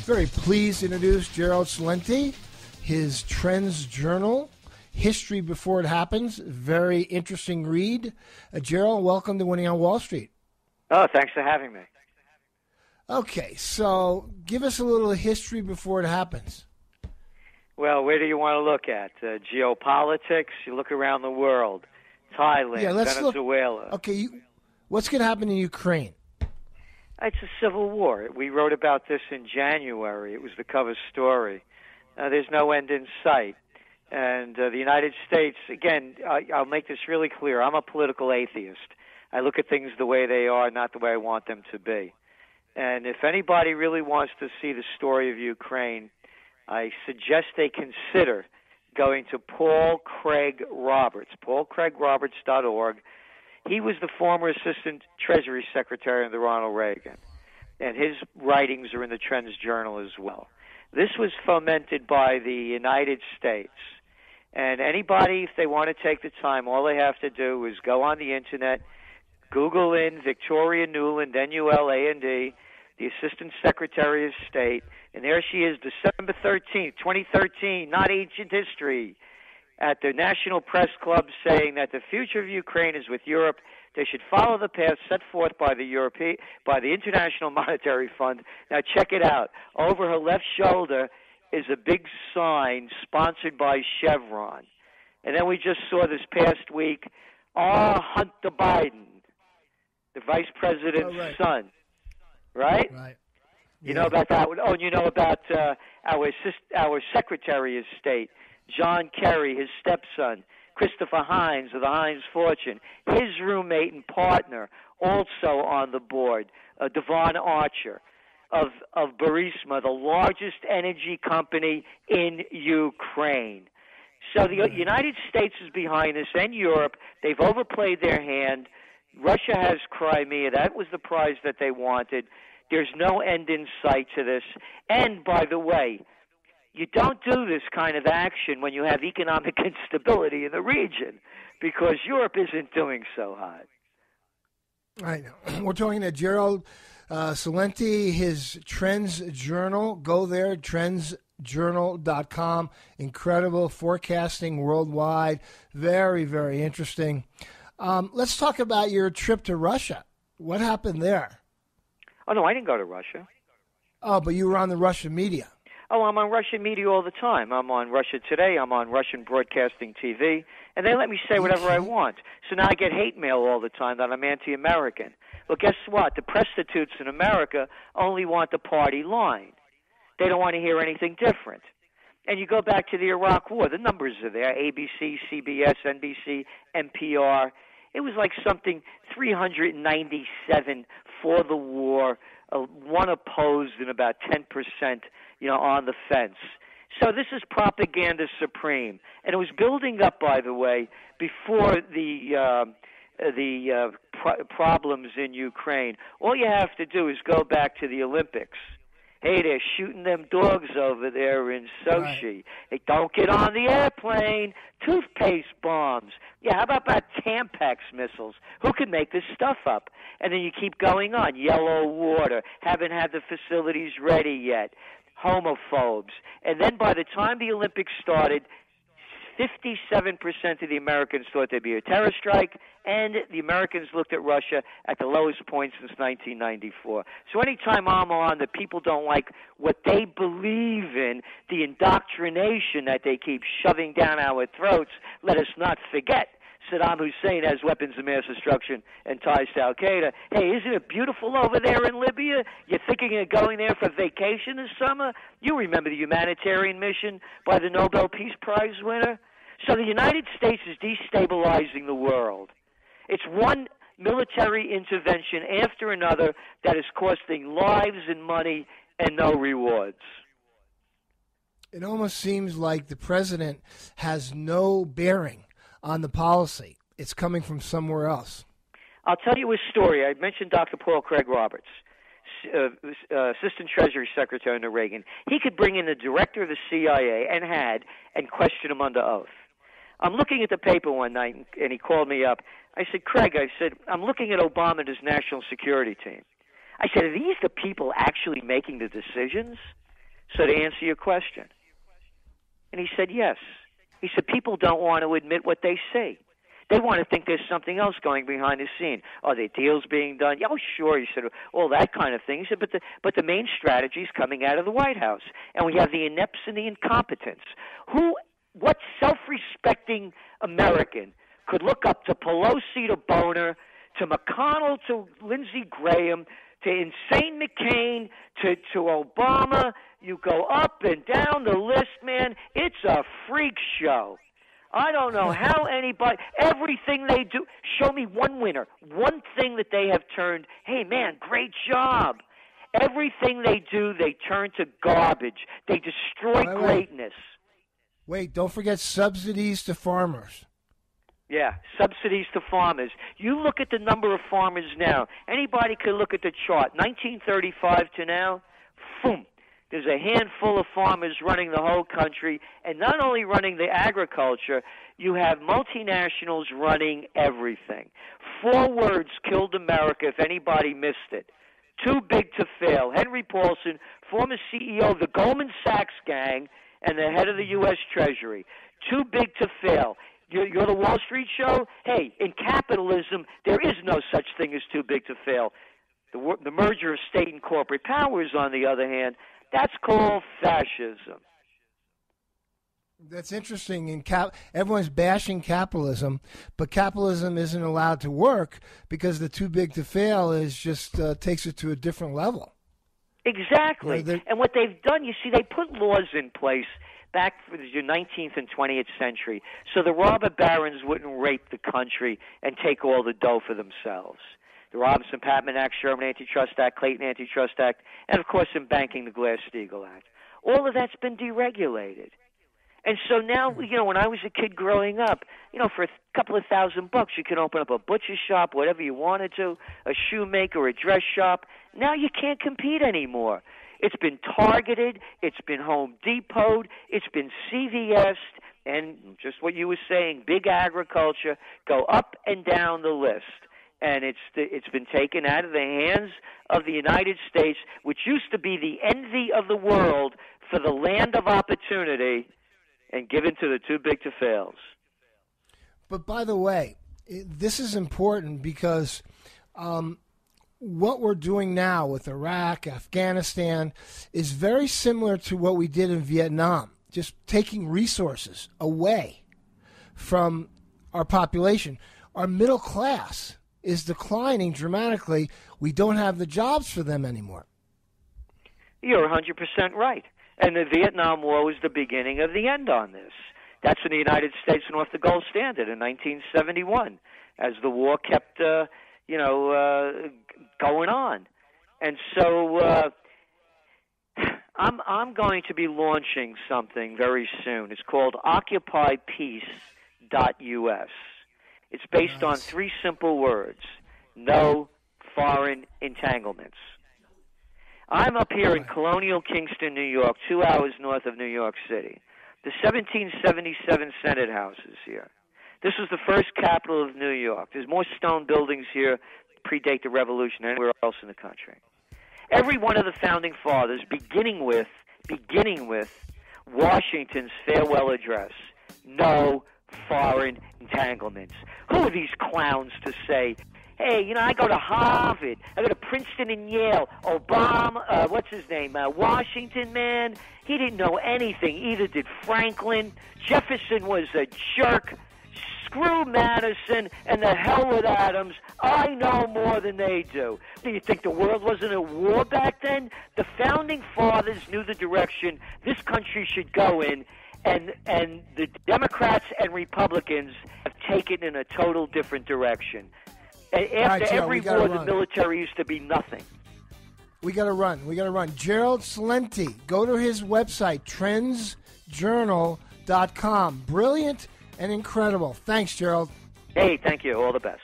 Very pleased to introduce Gerald Celente, his TrendsJournal, History Before It Happens. Very interesting read. Gerald, welcome to Winning on Wall Street. Oh, thanks for having me. Okay, so give us a little history before it happens. Well, where do you want to look at? Geopolitics? You look around the world. Thailand, Venezuela. Okay, what's going to happen in Ukraine? It's a civil war. We wrote about this in January. It was the cover story. There's no end in sight. And the United States, again, I'll make this really clear. I'm a political atheist. I look at things the way they are, not the way I want them to be. And if anybody really wants to see the story of Ukraine, I suggest they consider going to Paul Craig Roberts, paulcraigroberts.org. He was the former Assistant Treasury Secretary under Ronald Reagan, and his writings are in the TrendsJournal as well. This was fomented by the United States, and anybody, if they want to take the time, all they have to do is go on the Internet, Google in Victoria Nuland, N-U-L-A-N-D, the Assistant Secretary of State, and there she is, December 13th, 2013, not ancient history, at the National Press Club saying that the future of Ukraine is with Europe. They should follow the path set forth by the International Monetary Fund. Now check it out. Over her left shoulder is a big sign sponsored by Chevron. And then we just saw this past week, Hunter Biden, the vice president's son. Right? Right. You know about that one? Oh, and you know about our Secretary of State, John Kerry, his stepson, Christopher Hines of the Hines Fortune, his roommate and partner, also on the board, Devon Archer of Burisma, the largest energy company in Ukraine. So the United States is behind this, and Europe. They've overplayed their hand. Russia has Crimea. That was the prize that they wanted. There's no end in sight to this. And, by the way, you don't do this kind of action when you have economic instability in the region, because Europe isn't doing so hot. I know. We're talking to Gerald Celente, his TrendsJournal. Go there, TrendsJournal.com. Incredible forecasting worldwide. Very, very interesting. Let's talk about your trip to Russia. What happened there? Oh, no, I didn't go to Russia. Oh, but you were on the Russian media. Oh, I'm on Russian media all the time. I'm on Russia Today. I'm on Russian Broadcasting TV. And they let me say whatever I want. So now I get hate mail all the time that I'm anti-American. Well, guess what? The prostitutes in America only want the party line. They don't want to hear anything different. And you go back to the Iraq War. The numbers are there. ABC, CBS, NBC, NPR. It was like something 397 for the war, one opposed, and about 10%, on the fence. So this is propaganda supreme, and it was building up, by the way, before the problems in Ukraine. All you have to do is go back to the Olympics. Hey, they're shooting them dogs over there in Sochi. Right. Hey, don't get on the airplane. Toothpaste bombs. Yeah, how about Tampax missiles? Who can make this stuff up? And then you keep going on. Yellow water. Haven't had the facilities ready yet. Homophobes. And then by the time the Olympics started, 57% of the Americans thought there'd be a terror strike, and the Americans looked at Russia at the lowest point since 1994. So anytime I'm on that people don't like what they believe in, the indoctrination that they keep shoving down our throats, let us not forget Saddam Hussein has weapons of mass destruction and ties to Al-Qaeda. Hey, isn't it beautiful over there in Libya? You're thinking of going there for vacation this summer? You remember the humanitarian mission by the Nobel Peace Prize winner? So the United States is destabilizing the world. It's one military intervention after another that is costing lives and money and no rewards. It almost seems like the president has no bearing on the policy. It's coming from somewhere else. I'll tell you a story. I mentioned Dr. Paul Craig Roberts, Assistant Treasury Secretary under Reagan. He could bring in the director of the CIA, and question him under oath. I'm looking at the paper one night, and he called me up. I said, Craig, I'm looking at Obama and his national security team. I said, are these the people actually making the decisions? So to answer your question, and he said yes. He said people don't want to admit what they see. They want to think there's something else going behind the scene. Are there deals being done? Oh, sure. He said all that kind of thing. He said, but the main strategy is coming out of the White House, and we have the inepts and the incompetents. What self-respecting American could look up to Pelosi, to Boner, to McConnell, to Lindsey Graham, to insane McCain, to Obama? You go up and down the list, man. It's a freak show. I don't know how anybody, everything they do, show me one winner, one thing that they have turned, hey, man, great job. Everything they do, they turn to garbage. They destroy greatness. Wait, don't forget subsidies to farmers. Yeah, subsidies to farmers. You look at the number of farmers now. Anybody could look at the chart. 1935 to now, boom. There's a handful of farmers running the whole country, and not only running the agriculture, you have multinationals running everything. 4 words killed America if anybody missed it. Too big to fail. Henry Paulson, former CEO of the Goldman Sachs gang and the head of the U.S. Treasury. Too big to fail. You're the Wall Street show? Hey, in capitalism, there is no such thing as too big to fail. The merger of state and corporate powers, on the other hand, that's called fascism. That's interesting. Everyone's bashing capitalism, but capitalism isn't allowed to work because the too big to fail is just takes it to a different level. Exactly. And what they've done, you see, they put laws in place back for the 19th and 20th century so the robber barons wouldn't rape the country and take all the dough for themselves. The Robinson-Patman Act, Sherman Antitrust Act, Clayton Antitrust Act, and, of course, in banking, the Glass-Steagall Act. All of that's been deregulated. And so now, when I was a kid growing up, for a couple of $1,000, you could open up a butcher shop, whatever you wanted to, a shoemaker, a dress shop. Now you can't compete anymore. It's been Targeted, it's been Home Depot'd, it's been CVS'd, and just what you were saying, big agriculture, go up and down the list. And it's been taken out of the hands of the United States, which used to be the envy of the world for the land of opportunity, and given to the too big to fails. But by the way, this is important because what we're doing now with Iraq, Afghanistan, is very similar to what we did in Vietnam, just taking resources away from our population. Our middle class is declining dramatically. We don't have the jobs for them anymore. You're 100% right. And the Vietnam War was the beginning of the end on this. That's when the United States went off the gold standard in 1971, as the war kept, going on. And so I'm going to be launching something very soon. It's called OccupyPeace.us. It's based on 3 simple words: no foreign entanglements. I'm up here in colonial Kingston, New York, 2 hours north of New York City. The 1777 Senate House is here. This was the first capital of New York. There's more stone buildings here predate the Revolution than anywhere else in the country. Every one of the founding fathers, beginning with Washington's farewell address: no foreign entanglements. Who are these clowns to say, hey, I go to Harvard, I go to Princeton and Yale. Obama, what's his name? Washington, man, he didn't know anything. Either did Franklin. Jefferson was a jerk. Screw Madison and the hell with Adams. I know more than they do. Do you think the world wasn't at war back then? The founding fathers knew the direction this country should go in, and the Democrats and Republicans have taken in a total different direction. After every war, the military used to be nothing. We got to run. Gerald Celente. Go to his website, TrendsJournal.com. Brilliant and incredible. Thanks, Gerald. Hey, thank you. All the best.